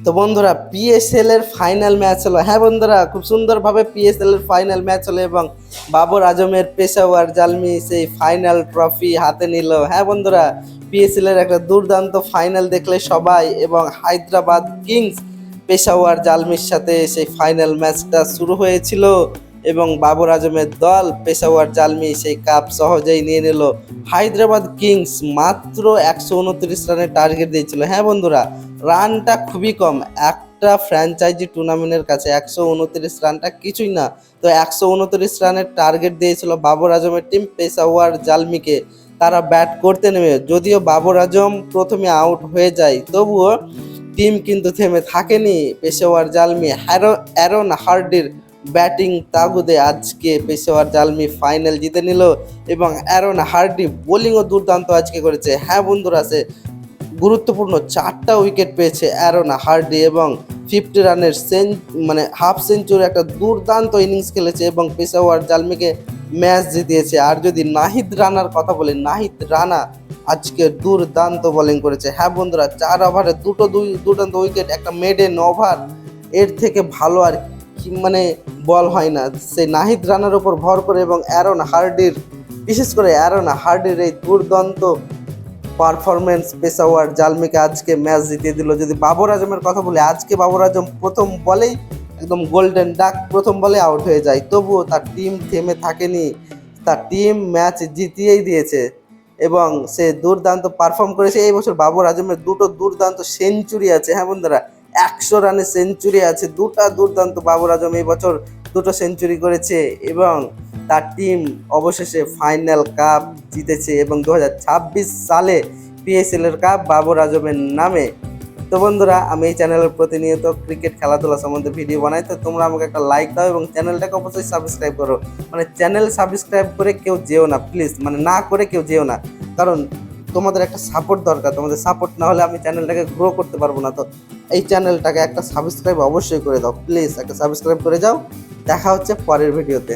তো বন্ধুরা পিএসএল এর ফাইনাল ম্যাচ হলো। হ্যাঁ বন্ধুরা, খুব সুন্দরভাবে পিএসএল এর ফাইনাল ম্যাচ হলো এবং বাবর আজমের পেশাওয়ার জালমি সেই ফাইনাল ট্রফি হাতে নিল। হ্যাঁ বন্ধুরা, পিএসএল এর একটা দুর্দান্ত ফাইনাল দেখলে সবাই, এবং হায়দ্রাবাদ কিংস পেশাওয়ার জালমির সাথে সেই ফাইনাল ম্যাচটা শুরু হয়েছিল এবং বাবর আজমের দল পেশাওয়ার জালমি সেই কাপ সহজেই নিয়ে নিল। হায়দ্রাবাদ কিংস মাত্র 129 রানের টার্গেট দিয়েছিল। হ্যাঁ বন্ধুরা, রানটা খুবই কম, একটা ফ্র্যাঞ্চাইজি টুর্নামেন্টের কাছে 129 রানটা কিছুই না। তো 129 রানের টার্গেট দিয়েছিল বাবর আজমের টিম পেশাওয়ার জালমিকে। তারা ব্যাট করতে নেমে যদিও বাবর আজম প্রথমে আউট হয়ে যায়, তবুও টিম কিন্তু থেমে থাকেনি। পেশাওয়ার জালমি অ্যারন হার্ডির ব্যাটিং তাগুদে আজকে পেশাওয়ার জালমি ফাইনাল জিতে নিল এবং অ্যারন হার্ডি বোলিংও দুর্দান্ত আজকে করেছে। হ্যাঁ বন্ধুরা, সে গুরুত্বপূর্ণ 4টা উইকেট পেয়েছে অ্যারন হার্ডি এবং 50 রানের হাফ সেঞ্চুরি একটা দুর্দান্ত ইনিংস খেলেছে এবং পেশাওয়ার জালমিকে ম্যাচ জিতিয়েছে। আর যদি নাহিদ রানার কথা বলি, নাহিদ রানা আজকে দুর্দান্ত বোলিং করেছে। হ্যাঁ বন্ধুরা, 4 ওভারে দুর্দান্ত উইকেট, একটা মেডেন ওভার, এর থেকে ভালো আর কি বল হয় না। সেই নাহিদ রানার উপর ভর করে এবং বিশেষ করে অ্যারন হার্ডির এই দুর্দান্ত পারফরমেন্স পেশাওয়ার জালমিকে আজকে ম্যাচ জিতিয়ে দিল। যদি বাবর আজমের কথা বলি, আজকে বাবর আজম প্রথম বলেই একদম গোল্ডেন ডাক, প্রথম বলে আউট হয়ে যায়, তবুও তার টিম থেমে থাকেনি, তার টিম ম্যাচ জিতিয়েই দিয়েছে এবং সে দুর্দান্ত পারফর্ম করেছে। এই বছর বাবর আজমের দুটো দুর্দান্ত সেঞ্চুরি আছে। হ্যাঁ বন্ধুরা, 100 রানের সেঞ্চুরি আছে, দুর্দান্ত বাবর আজম এই বছর দুটো সেঞ্চুরি করেছে এবং তার টিম অবশেষে ফাইনাল কাপ জিতেছে এবং 2026 সালে পিএসএল এর কাপ বাবর আজমের নামে। তো বন্ধুরা, আমি এই চ্যানেলের প্রতিনিয়ত ক্রিকেট খেলাধুলা সম্বন্ধে ভিডিও বানাই, তো তোমরা আমাকে একটা লাইক দাও এবং চ্যানেলটাকে অবশ্যই সাবস্ক্রাইব করো। চ্যানেল সাবস্ক্রাইব করে কেউ যেও না প্লিজ, না করে কেউ যেও না, কারণ তোমাদের একটা সাপোর্ট দরকার। তোমাদের সাপোর্ট না হলে আমি চ্যানেলটাকে গ্রো করতে পারবো না। তো এই চ্যানেলটাকে একটা সাবস্ক্রাইব অবশ্যই করে দাও প্লিজ, একটা সাবস্ক্রাইব করে যাও। দেখা হচ্ছে পরের ভিডিওতে।